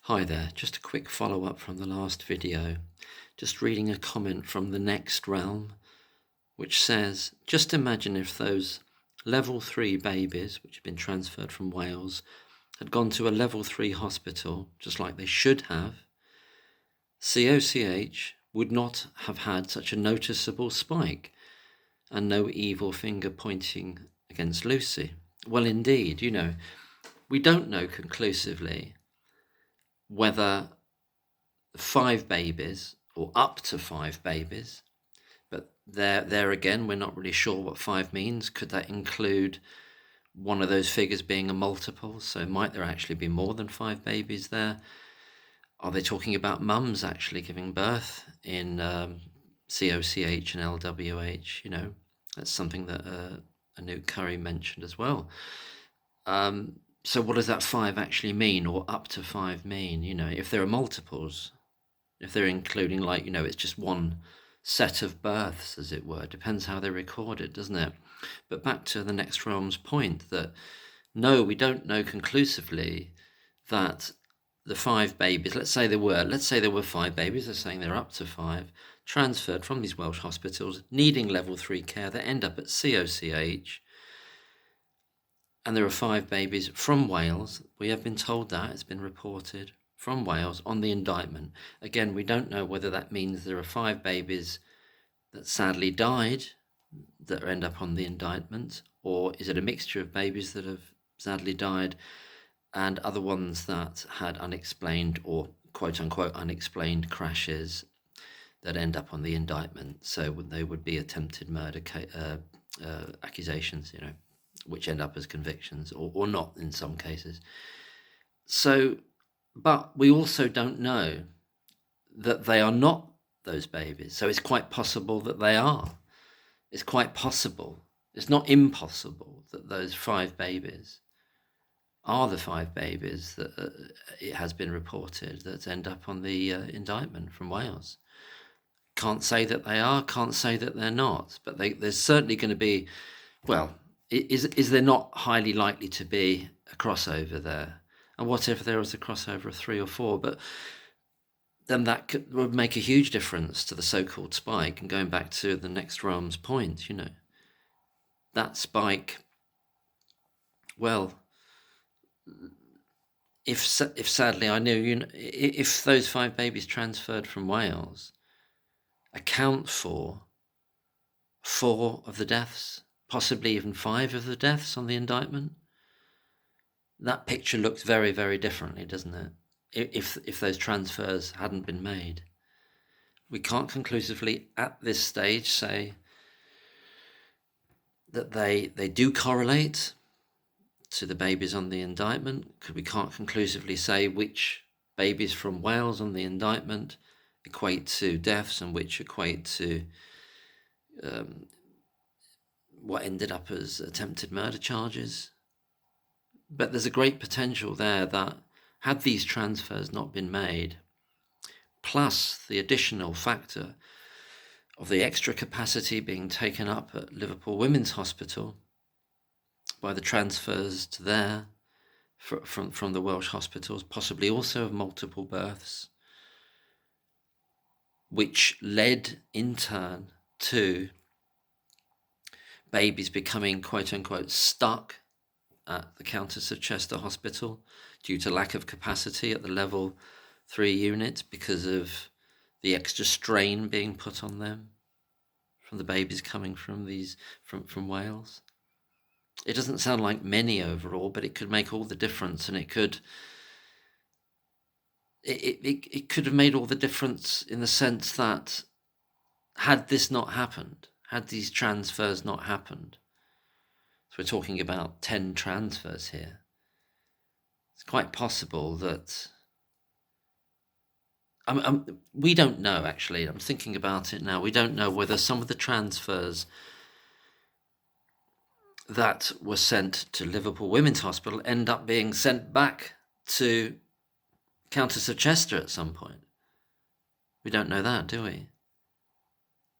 Hi there, just a quick follow-up from the last video. Just reading a comment from the next realm, which says, just imagine if those level 3 babies, which have been transferred from Wales, had gone to a level 3 hospital, just like they should have. COCH would not have had such a noticeable spike and no evil finger pointing against Lucy. Well, indeed, we don't know conclusively whether 5 babies or up to 5 babies, but there again, we're not really sure what 5 means. Could that include one of those figures being a multiple? So might there actually be more than 5 babies there? Are they talking about mums actually giving birth in COCH and LWH? That's something that Anouk Curry mentioned as well. So what does that 5 actually mean, or up to 5 mean? If there are multiples, if they're including, it's just one set of births, as it were. Depends how they record it, doesn't it? But back to the next realm's point that no, we don't know conclusively that the 5 babies, let's say there were 5 babies, they're saying they're up to 5, transferred from these Welsh hospitals, needing level 3 care, that end up at COCH, and there are 5 babies from Wales. We have been told that, it's been reported, from Wales on the indictment. Again, we don't know whether that means there are 5 babies that sadly died that end up on the indictment, or is it a mixture of babies that have sadly died and other ones that had unexplained or quote-unquote unexplained crashes that end up on the indictment. So they would be attempted murder accusations, which end up as convictions or not in some cases. So, but we also don't know that they are not those babies. So it's quite possible that they are. It's quite possible. It's not impossible that those 5 babies are the 5 babies that it has been reported that end up on the indictment from Wales. Can't say that they are, can't say that they're not, but there's certainly going to be, well, is there not highly likely to be a crossover there? And what if there was a crossover of 3 or 4? But then that would make a huge difference to the so-called spike. And going back to the next realm's point, that spike, well, if sadly I knew, if those 5 babies transferred from Wales account for 4 of the deaths, possibly even 5 of the deaths on the indictment, that picture looks very, very differently, doesn't it? If those transfers hadn't been made. We can't conclusively at this stage say that they do correlate to the babies on the indictment, because we can't conclusively say which babies from Wales on the indictment equate to deaths and which equate to what ended up as attempted murder charges. But there's a great potential there that had these transfers not been made, plus the additional factor of the extra capacity being taken up at Liverpool Women's Hospital by the transfers to there from the Welsh hospitals, possibly also of multiple births, which led in turn to babies becoming quote-unquote stuck at the Countess of Chester Hospital due to lack of capacity at the level 3 unit because of the extra strain being put on them from the babies coming from Wales. It doesn't sound like many overall, but it could make all the difference, and it could have made all the difference in the sense that had this not happened, had these transfers not happened, so we're talking about 10 transfers here, it's quite possible that we don't know, actually. I'm thinking about it now. We don't know whether some of the transfers that were sent to Liverpool Women's Hospital end up being sent back to Countess of Chester at some point. We don't know that, do we?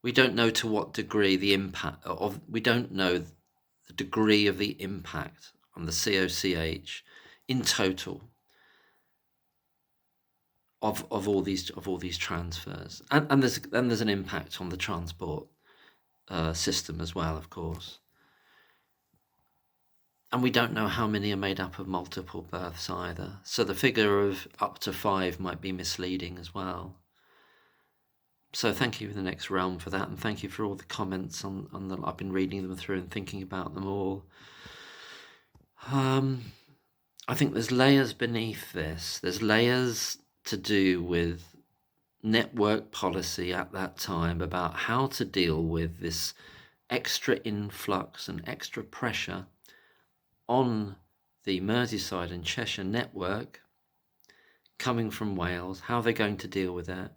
We don't know to what degree the impact of, we don't know the degree of the impact on the COCH in total of all these transfers, and there's an impact on the transport system as well, of course. And we don't know how many are made up of multiple births either. So the figure of up to 5 might be misleading as well. So thank you for the Next Realm for that, and thank you for all the comments on the. I've been reading them through and thinking about them all. I think there's layers beneath this. There's layers to do with network policy at that time about how to deal with this extra influx and extra pressure on the Merseyside and Cheshire network coming from Wales. How they're going to deal with that.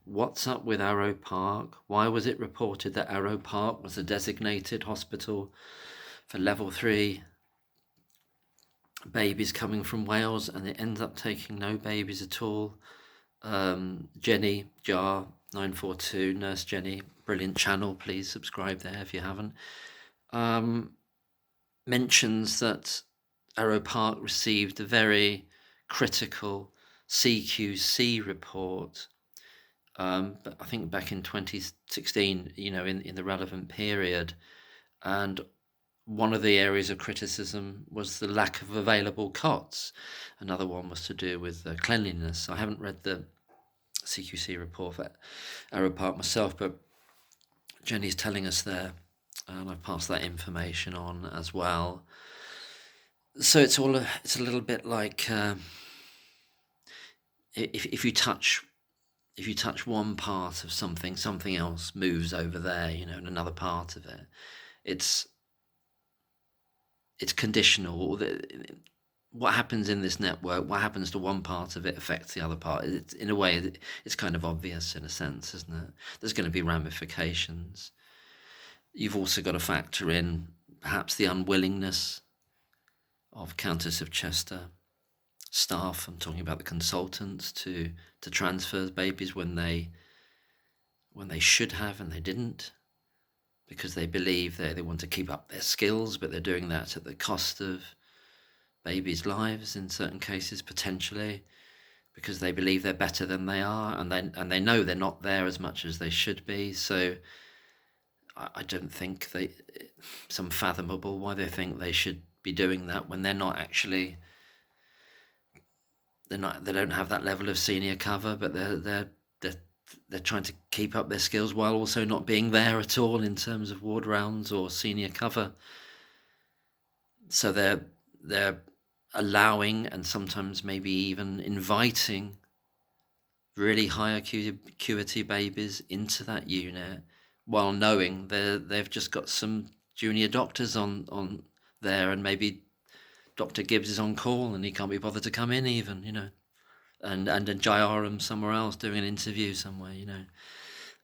What's up with Arrow Park? Why was it reported that Arrow Park was a designated hospital for level 3 babies coming from Wales, and it ends up taking no babies at all? Jenny Jar 942, Nurse Jenny, brilliant channel, please subscribe there if you haven't, mentions that Arrow Park received a very critical CQC report, but I think back in 2016, in the relevant period, and one of the areas of criticism was the lack of available cots. Another one was to do with cleanliness. I haven't read the CQC report for Arrow Park myself, but Jenny's telling us there, and I've passed that information on as well. So it's a little bit like if you touch one part of something else moves over there, in another part of it. It's conditional. What happens in this network, what happens to one part of it affects the other part. In a way, it's kind of obvious in a sense, isn't it? There's going to be ramifications. You've also got to factor in perhaps the unwillingness of Countess of Chester staff, I'm talking about the consultants, to transfer babies when they should have and they didn't, because they believe they want to keep up their skills, but they're doing that at the cost of babies' lives in certain cases, potentially, because they believe they're better than they are, and they know they're not there as much as they should be. So I don't think it's unfathomable why they think they should be doing that when they're not actually. They don't have that level of senior cover, but they're trying to keep up their skills while also not being there at all in terms of ward rounds or senior cover. So they're allowing, and sometimes maybe even inviting, really high acuity babies into that unit, while knowing they've just got some junior doctors on there, and maybe Dr. Gibbs is on call and he can't be bothered to come in even, and Jayaram somewhere else doing an interview somewhere,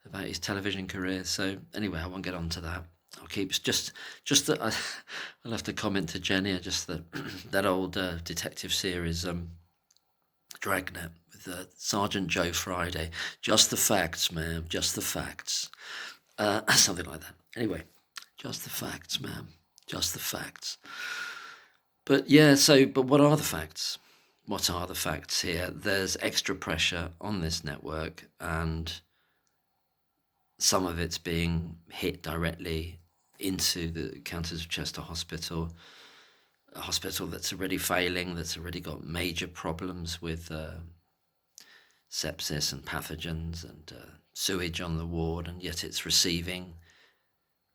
about his television career. So anyway, I won't get on to that. I'll keep just that I'll have to comment to Jenny, just that old detective series, Dragnet, with Sergeant Joe Friday. Just the facts, ma'am, just the facts. Something like that. Anyway, just the facts, ma'am, just the facts. But yeah, but what are the facts? What are the facts here? There's extra pressure on this network, and some of it's being hit directly into the Countess of Chester Hospital, a hospital that's already failing, that's already got major problems with sepsis and pathogens and sewage on the ward, and yet it's receiving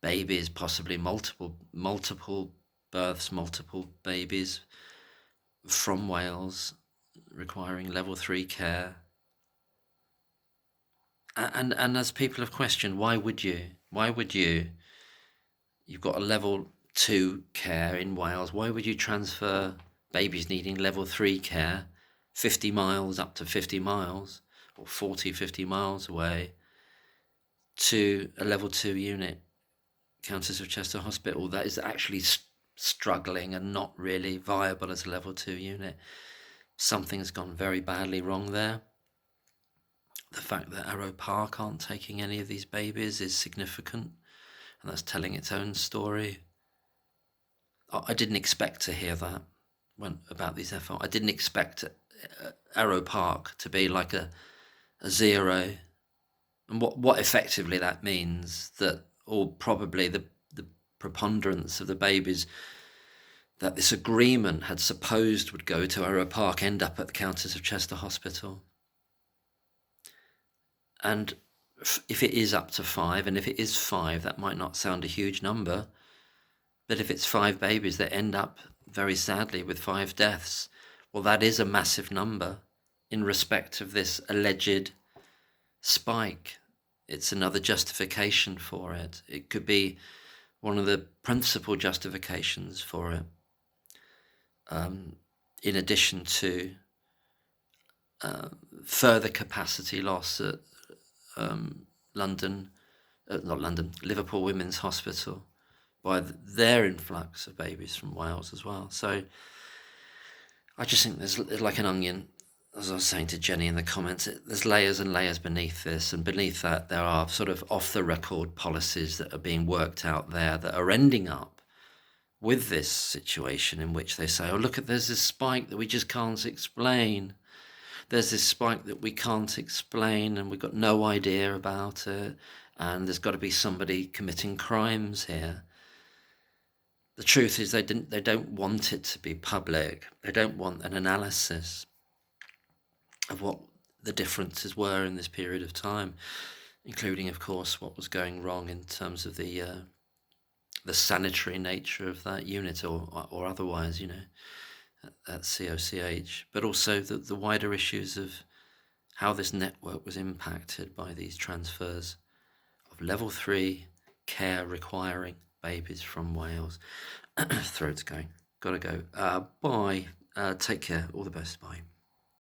babies, possibly multiple births, multiple babies from Wales requiring level 3 care. And as people have questioned, why would you? You've got a level 2 care in Wales. Why would you transfer babies needing level 3 care 50 miles, up to 50 miles, or 40, 50 miles away, to a level 2 unit, Countess of Chester Hospital, that is actually struggling and not really viable as a level 2 unit? Something's gone very badly wrong there. The fact that Arrow Park aren't taking any of these babies is significant, and that's telling its own story. I didn't expect to hear that about these FR. I didn't expect Arrow Park to be like a zero, and what effectively that means, that, or probably the preponderance of the babies that this agreement had supposed would go to Arrow Park end up at the Countess of Chester Hospital. And if it is up to 5, and if it is 5, that might not sound a huge number, but if it's 5 babies that end up very sadly with 5 deaths, well, that is a massive number in respect of this alleged spike. It's another justification for it. It could be one of the principal justifications for it, in addition to further capacity loss at Liverpool Women's Hospital by their influx of babies from Wales as well. So I just think there's like an onion, as I was saying to Jenny in the comments, there's layers and layers beneath this, and beneath that there are sort of off-the-record policies that are being worked out there that are ending up with this situation in which they say, oh, look, there's this spike that we just can't explain. There's this spike that we can't explain, and we've got no idea about it, and there's got to be somebody committing crimes here. The truth is they don't want it to be public. They don't want an analysis of what the differences were in this period of time, including, of course, what was going wrong in terms of the sanitary nature of that unit, or otherwise, at COCH, but also the wider issues of how this network was impacted by these transfers of level 3 care requiring babies from Wales. Throat's going. Gotta go. Bye. Take care. All the best. Bye.